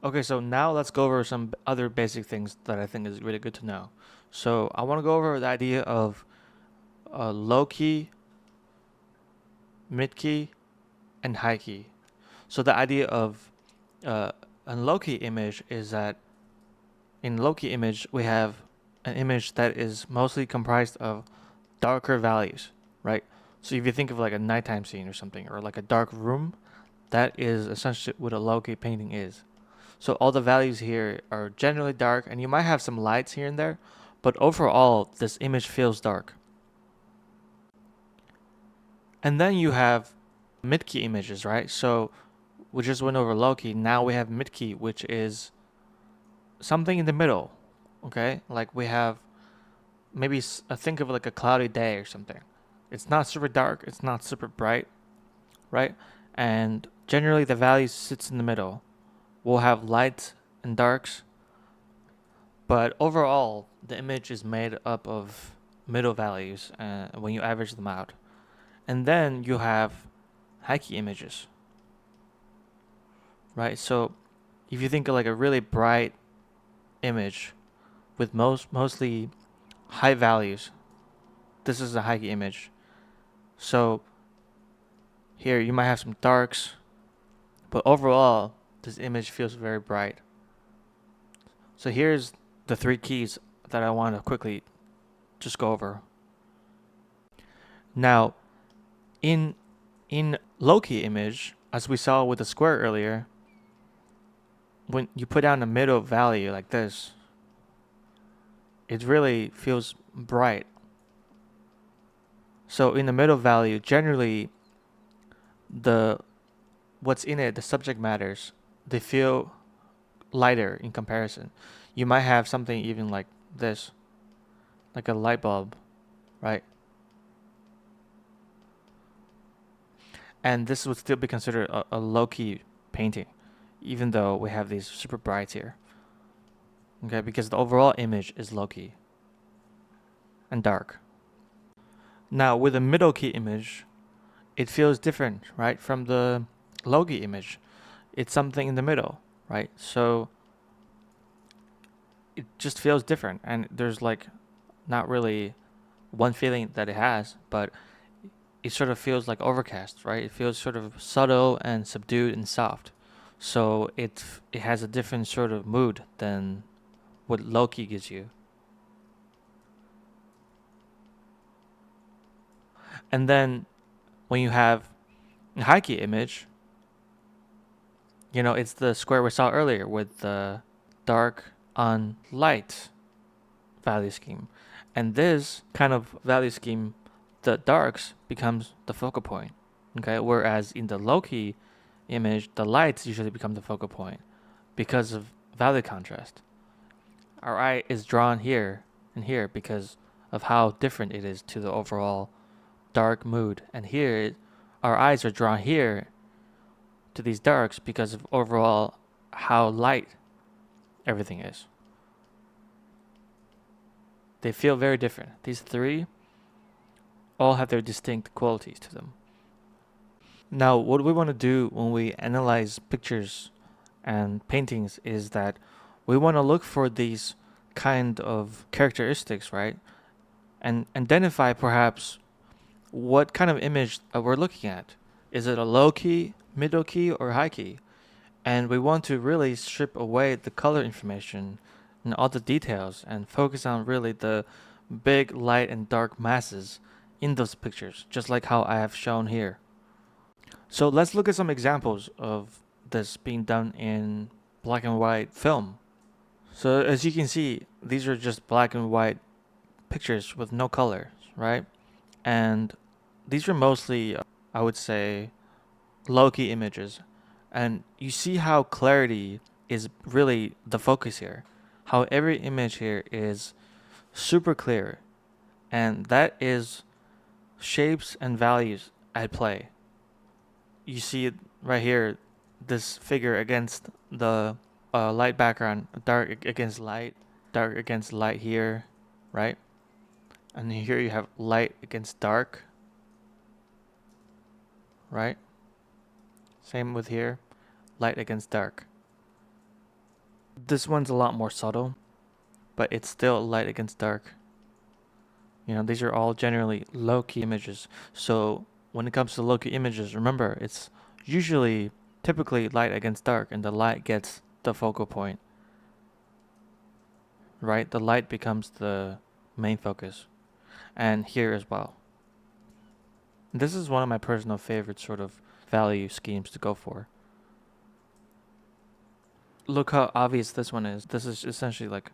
Okay, so now let's go over some other basic things that I think is really good to know. So I want to go over the idea of low key, mid key, and high key. So the idea of uh, a low key image is that in low key image we have an image that is mostly comprised of darker values, right? So if you think of like a nighttime scene or something, or like a dark room, that is essentially what a low key painting is. So all the values here are generally dark, and you might have some lights here and there, but overall, this image feels dark. And then you have mid-key images, right? So we just went over low-key. Now we have mid-key, which is something in the middle, okay? Like we have maybe think of like a cloudy day or something. It's not super dark, it's not super bright, right? And generally the value sits in the middle. We'll have lights and darks, but overall, the image is made up of middle values when you average them out. And then you have high key images, right? So if you think of like a really bright image with mostly high values, this is a high key image. So here you might have some darks, but overall, this image feels very bright. So here's the three keys that I want to quickly just go over. Now, in low key image, as we saw with the square earlier, when you put down a middle value like this, it really feels bright. So in the middle value, generally the what's in it, the subject matters, they feel lighter in comparison. You might have something even like this, like a light bulb, right? And this would still be considered a low-key painting, even though we have these super brights here. Okay, because the overall image is low-key and dark. Now with a middle-key image, it feels different, right, from the low-key image. It's something in the middle, right? So it just feels different, and there's like not really one feeling that it has, but it sort of feels like overcast, right? It feels sort of subtle and subdued and soft. So it has a different sort of mood than what Loki gives you. And then when you have a high key image, it's the square we saw earlier with the dark on light value scheme. And this kind of value scheme, the darks becomes the focal point. Okay, whereas in the low key image, the lights usually become the focal point because of value contrast. Our eye is drawn here and here because of how different it is to the overall dark mood. And here, our eyes are drawn here to these darks because of overall how light everything is. They feel very different. These three all have their distinct qualities to them. Now, what we want to do when we analyze pictures and paintings is that we want to look for these kind of characteristics, right? And identify perhaps what kind of image we're looking at. Is it a low key, middle key, or high key? And we want to really strip away the color information and all the details and focus on really the big light and dark masses in those pictures, just like how I have shown here. So let's look at some examples of this being done in black and white film. So as you can see, these are just black and white pictures with no color, right? And these are mostly, I would say, low-key images. And you see how clarity is really the focus here. How every image here is super clear. And that is shapes and values at play. You see it right here, this figure against the light background, dark against light, dark against light here, right? And here you have light against dark, right? Same with here, light against dark. This one's a lot more subtle, but it's still light against dark. You know, these are all generally low-key images. So when it comes to low-key images, remember, it's usually typically light against dark, and the light gets the focal point, right? The light becomes the main focus, and here as well. This is one of my personal favorite sort of value schemes to go for. Look how obvious this one is. This is essentially like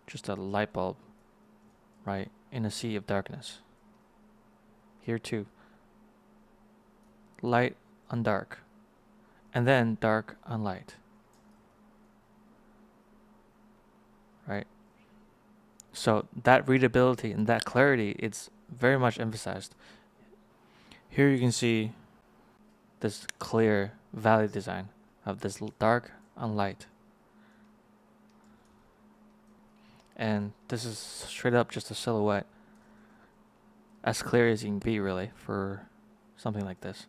just a light bulb, right? In a sea of darkness. Here too. Light on dark. And then dark on light. Right? So that readability and that clarity, it's very much emphasized. Here you can see this clear valley design of this dark on light. And this is straight up just a silhouette. As clear as you can be, really, for something like this.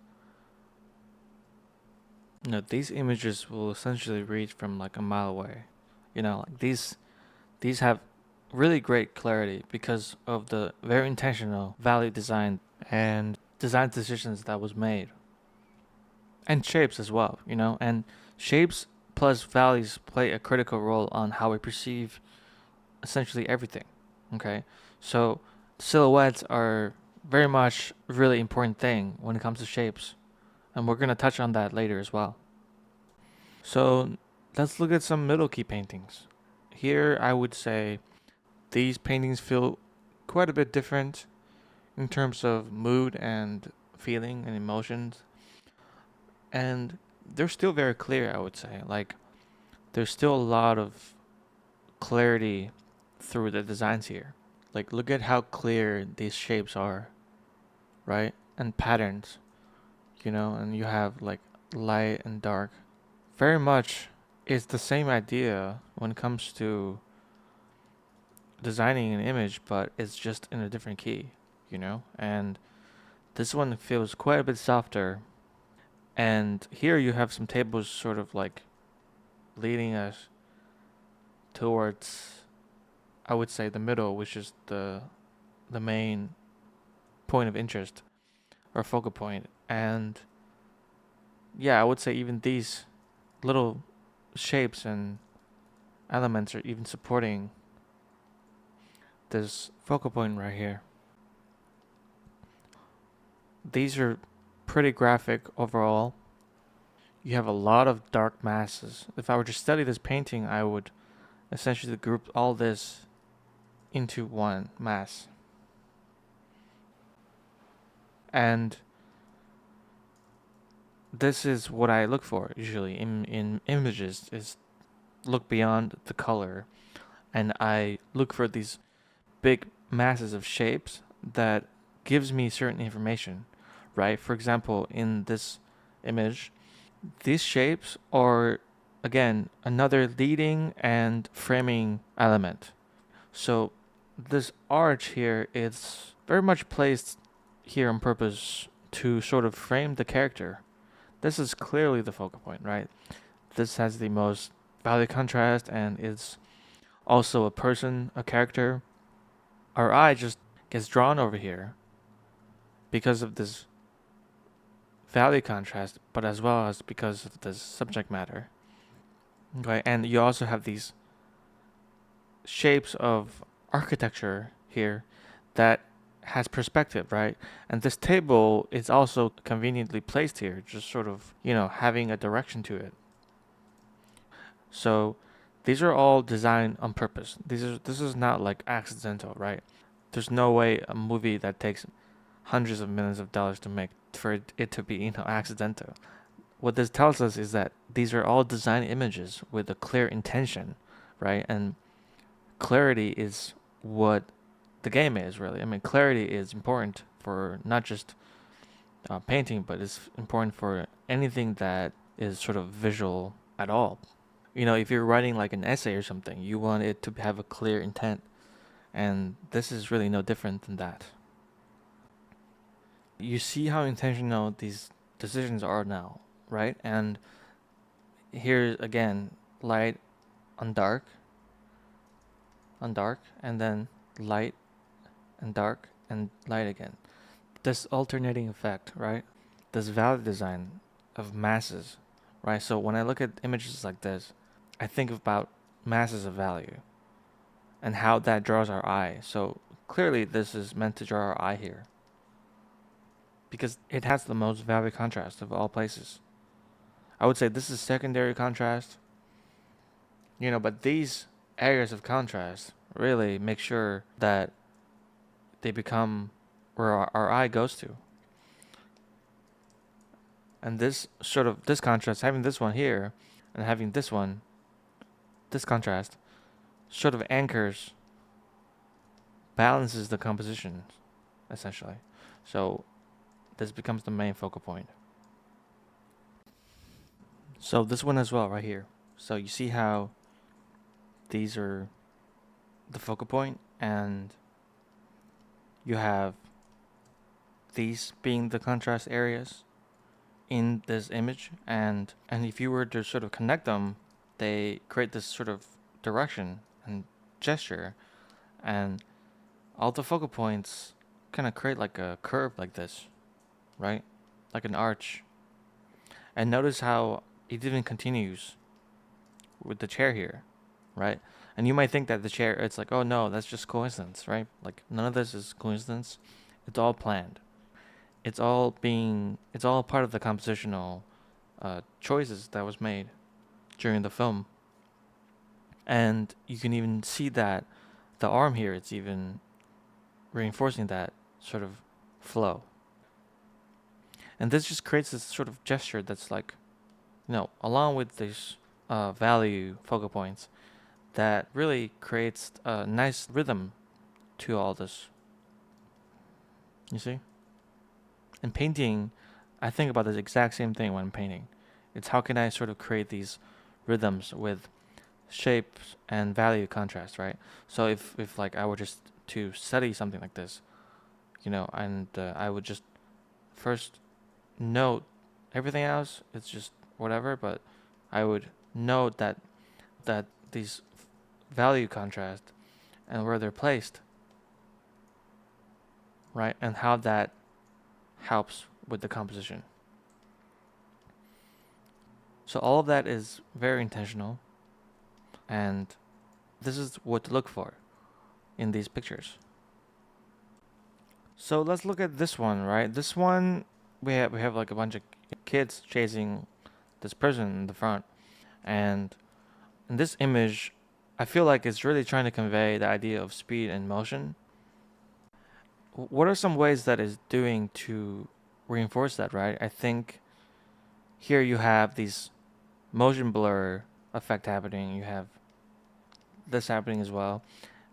You know, these images will essentially read from like a mile away. You know, like these have really great clarity because of the very intentional value design and design decisions that was made. And shapes as well, you know, and shapes plus values play a critical role on how we perceive essentially everything. Okay, so silhouettes are very much a really important thing when it comes to shapes, and we're gonna touch on that later as well. So let's look at some middle key paintings. Here I would say these paintings feel quite a bit different in terms of mood and feeling and emotions, and they're still very clear, I would say. Like there's still a lot of clarity through the designs here. Like look at how clear these shapes are, right? And patterns, you know, and you have like light and dark. Very much it's the same idea when it comes to designing an image, but it's just in a different key, you know? And this one feels quite a bit softer. And here you have some tables sort of like leading us towards, I would say, the middle, which is the main point of interest or focal point. And yeah, I would say even these little shapes and elements are even supporting this focal point right here. These are pretty graphic overall. You have a lot of dark masses. If I were to study this painting, I would essentially group all this into one mass. And this is what I look for usually in images, is look beyond the color, and I look for these big masses of shapes that gives me certain information, right? For example, in this image, these shapes are again another leading and framing element. So this arch here is very much placed here on purpose to sort of frame the character. This is clearly the focal point, right? This has the most value contrast and is also a person, a character. Our eye just gets drawn over here because of this value contrast, but as well as because of this subject matter. Okay, and you also have these shapes of architecture here that has perspective, right? And this table is also conveniently placed here, just sort of, you know, having a direction to it. So these are all designed on purpose. This is not like accidental, right? There's no way a movie that takes hundreds of millions of dollars to make for it to be, you know, accidental. What this tells us is that these are all design images with a clear intention, right? And clarity is what the game is, really. I mean, clarity is important for not just painting, but it's important for anything that is sort of visual at all. You know, if you're writing like an essay or something, you want it to have a clear intent, and this is really no different than that. You see how intentional these decisions are now, right? And here again, light on dark, and then light and dark and light again. This alternating effect, right? This value design of masses, right? So when I look at images like this, I think about masses of value and how that draws our eye. So clearly this is meant to draw our eye here because it has the most value contrast of all places. I would say this is secondary contrast, but these areas of contrast really make sure that they become where our eye goes to. And this contrast, having this one here and having this contrast, sort of anchors, balances the composition, essentially. So this becomes the main focal point. So this one as well, right here. So you see how these are the focal point, and you have these being the contrast areas in this image, and if you were to sort of connect them, they create this sort of direction and gesture, and all the focal points kind of create like a curve like this, right? Like an arch. And notice how it even continues with the chair here, right? And you might think that the chair, it's like, oh no, that's just coincidence, right? Like none of this is coincidence. It's all planned. It's all part of the compositional choices that was made during the film. And you can even see that the arm here, it's even reinforcing that sort of flow. And this just creates this sort of gesture that's like, along with these value focal points, that really creates a nice rhythm to all this. You see? In painting, I think about the exact same thing when I'm painting. It's how can I sort of create these rhythms with shapes and value contrast, right? So if like I were just to study something like this, and I would just first note everything else, it's just whatever, but I would note that these value contrast and where they're placed, right? And how that helps with the composition. So all of that is very intentional, and this is what to look for in these pictures. So let's look at this one, right? This one, we have like a bunch of kids chasing this person in the front, and in this image, I feel like it's really trying to convey the idea of speed and motion. What are some ways that is doing to reinforce that, right? I think here you have these motion blur effect happening. You have this happening as well.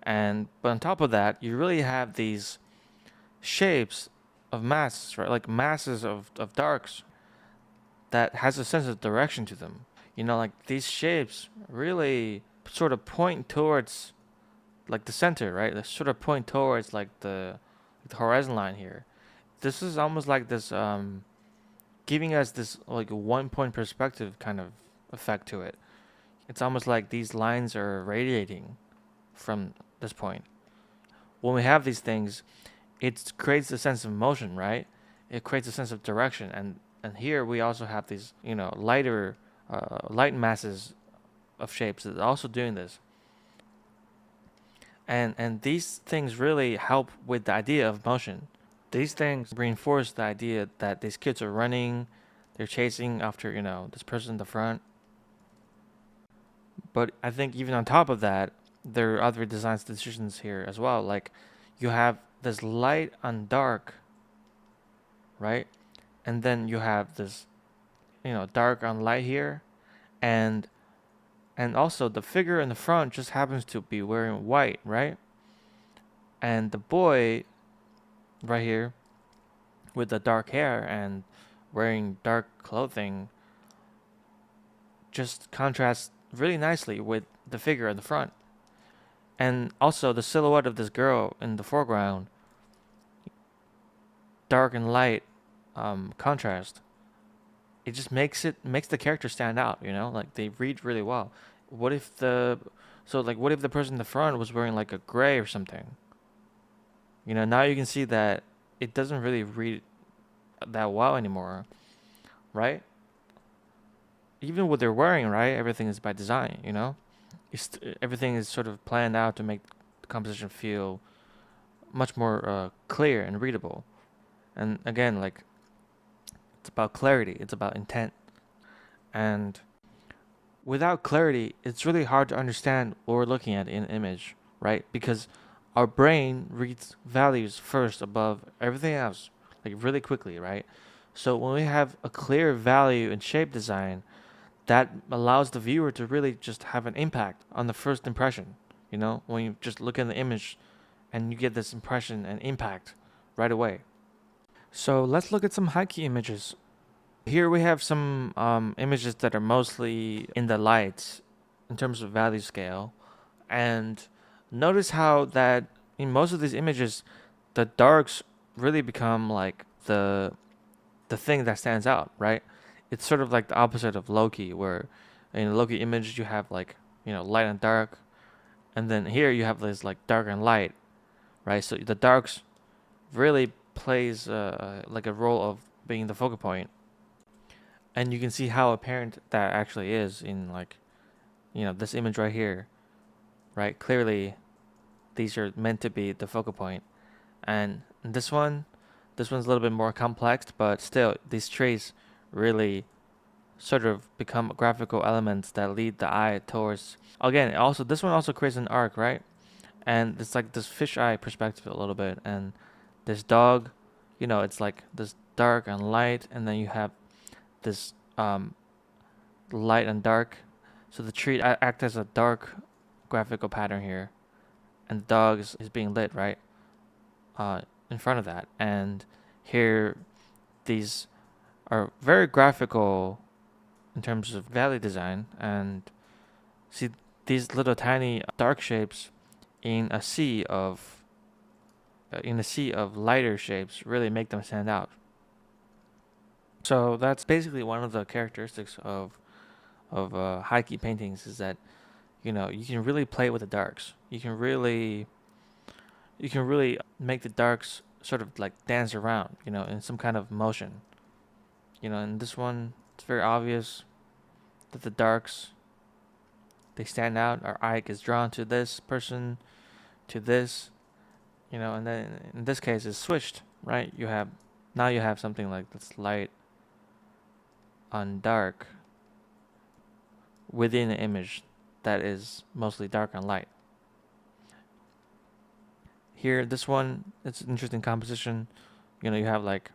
But on top of that, you really have these shapes of masses, right? Like masses of darks that has a sense of direction to them. Like these shapes really sort of point towards like the center, right? They sort of point towards like the horizon line here. This is almost like this giving us this like 1 point perspective kind of effect to it. It's almost like these lines are radiating from this point. When we have these things, it creates a sense of motion, right? It creates a sense of direction, and here we also have these lighter light masses of shapes that are also doing this. And these things really help with the idea of motion. These things reinforce the idea that these kids are running, they're chasing after, this person in the front. But I think even on top of that, there are other design decisions here as well. Like you have this light on dark, right? And then you have this, dark on light here. And also the figure in the front just happens to be wearing white, right? And the boy right here with the dark hair and wearing dark clothing just contrasts really nicely with the figure in the front. And also the silhouette of this girl in the foreground, dark and light contrast. It just makes the character stand out, like they read really well. what if what if the person in the front was wearing like a gray or something? Now you can see that it doesn't really read that well anymore, right? Even what they're wearing, right? Everything is by design. Everything is sort of planned out to make the composition feel much more clear and readable. And again, like, it's about clarity, it's about intent. And without clarity, it's really hard to understand what we're looking at in an image, right? Because our brain reads values first above everything else, like really quickly, right? So when we have a clear value and shape design, that allows the viewer to really just have an impact on the first impression. When you just look at the image and you get this impression and impact right away. So let's look at some high key images. Here we have some images that are mostly in the lights in terms of value scale. And notice how that in most of these images, the darks really become like the thing that stands out, right? It's sort of like the opposite of Loki, where in a Loki image you have like, light and dark, and then here you have this like dark and light, right? So the darks really plays like a role of being the focal point, and you can see how apparent that actually is in like, this image right here, right? Clearly, these are meant to be the focal point, and this one's a little bit more complex, but still, these traits really sort of become graphical elements that lead the eye towards. Again, also this one also creates an arc, right? And it's like this fisheye perspective a little bit, and this dog, it's like this dark and light, and then you have this light and dark. So the tree act as a dark graphical pattern here, and the dog is being lit, right? In front of that, and here these are very graphical in terms of valley design, and see these little tiny dark shapes in a sea of lighter shapes really make them stand out. So that's basically one of the characteristics of high key paintings, is that you can really play with the darks. You can really make the darks sort of like dance around, in some kind of motion. In this one, it's very obvious that the darks, they stand out. Our eye gets drawn to this person, to this, and then in this case it's switched, right? Now you have something like this light on dark within an image that is mostly dark and light. Here, this one, it's an interesting composition. You have like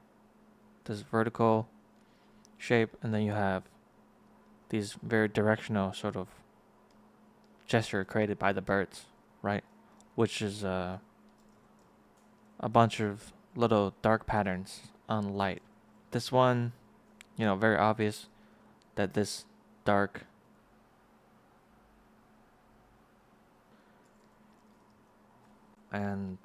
this vertical shape, and then you have these very directional sort of gesture created by the birds, right? Which is a bunch of little dark patterns on light. This one, very obvious that this dark and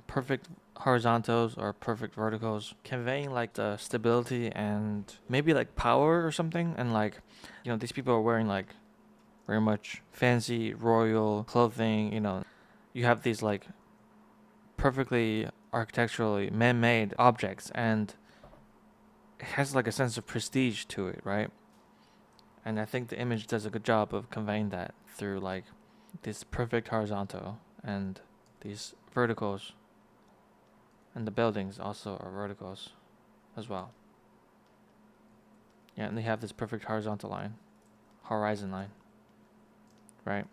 perfect horizontals or perfect verticals, conveying like the stability and maybe like power or something. And like, these people are wearing like very much fancy royal clothing. You have these like perfectly architecturally man-made objects, and it has like a sense of prestige to it, right? And I think the image does a good job of conveying that through like this perfect horizontal and these verticals, and the buildings also are verticals as well. Yeah, and they have this perfect horizon line, right?